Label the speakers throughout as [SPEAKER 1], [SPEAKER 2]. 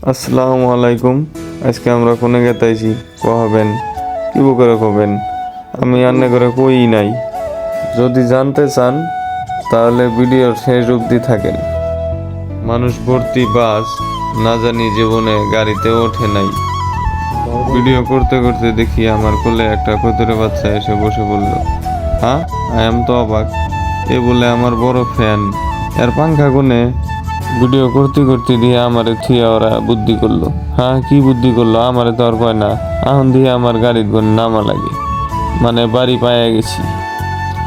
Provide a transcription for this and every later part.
[SPEAKER 1] আসসালামু আলাইকুম। আজকে আমরা কোনে গেতাইছি কহাবেন কি করে কবেন, আমি রান্না করে কই নাই। যদি জানতে চান তাহলে ভিডিওর শেষ অবধি থাকেন। মানুষ ভর্তি বাস, না জানি জীবনে গাড়িতে ওঠে নাই। ভিডিও করতে করতে দেখি আমার কোলে একটা কতুরে বাচ্চা এসে বসে বলল, হ্যাঁ আই এম তো অবাক, এ বলে আমার বড় ফ্যান। এর পাঙ্খা কোনে? ভিডিও করতে করতে দিয়ে আমারে থুয়া ওরা বুদ্ধি করলো। হ্যাঁ কি বুদ্ধি করলো আমারে তো আর কয় না, এখন দিয়ে আমার গাড়ির গনে নামা লাগে, মানে বাড়ি পায়ে গেছি।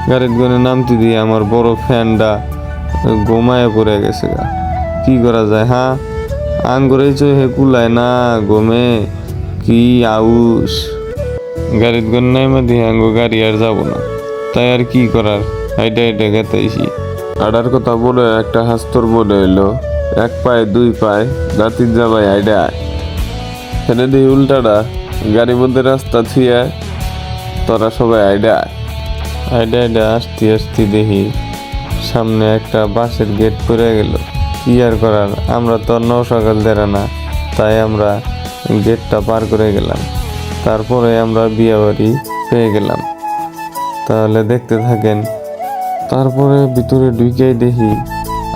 [SPEAKER 1] গাড়ির গনে নামতে দিয়ে আমার বড় ফ্যানটা ঘুমায় পড়ে গেছে গা। কি করা যায়? হ্যাঁ আঙ্গুরেই চোহে কুলায় না গমে, কি আউস। গাড়ির গনে নাইমা দিয়ে আঙ্গু গাড়ি আর যাবো না, তাই আর কি করার, হাইটা হাইটা গেতাইছি। আডার কথা বলে একটা হাস্তর বলে এলো, এক পায়ে দুই পায়ে দাঁতির যাবাই আইডা হেনে দিই উল্টাটা গাড়ির মধ্যে রাস্তা থুয়া তোরা সবাই আইডা আইডা আইডা আসতে আসতে দেখি সামনে একটা বাসের গেট করে গেল। কি আর করার, আমরা তো সকাল দেরা না, তাই আমরা গেটটা পার করে গেলাম। তারপরে আমরা বিয়ে বাড়ি পেয়ে গেলাম। তাহলে দেখতে থাকেন। তারপরে ভিতরে ঢুকেই দেখি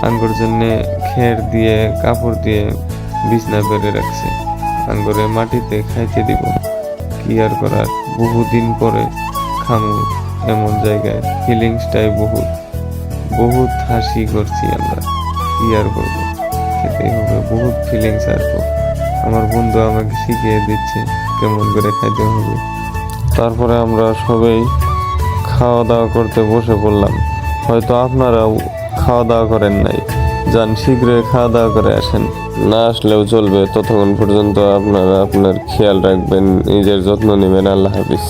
[SPEAKER 1] আঙ্গুর জন্যে খের দিয়ে কাপড় দিয়ে বিছনা পেরে রাখছে, আঙ্গুরে মাটিতে খাইতে দিব। কি আর করার, বহুদিন পরে খামু এমন জায়গায়, ফিলিংসটাই বহুত বহুত হাসি করছি আমরা। কি আর করবো, খেতেই হবে, বহুত ফিলিংস আসবো। আমার বন্ধু আমাকে শিখিয়ে দিচ্ছে কেমন করে খাইতে হবে। তারপরে আমরা সবাই খাওয়া দাওয়া করতে বসে পড়লাম। হয়তো আপনারাও খাওয়া দাওয়া করেন নাই, যান শীঘ্রই খাওয়া দাওয়া করে আসেন। না আসলেও চলবে, ততক্ষণ পর্যন্ত আপনারা আপনার খেয়াল রাখবেন, নিজের যত্ন নেবেন। আল্লাহ হাফিজ।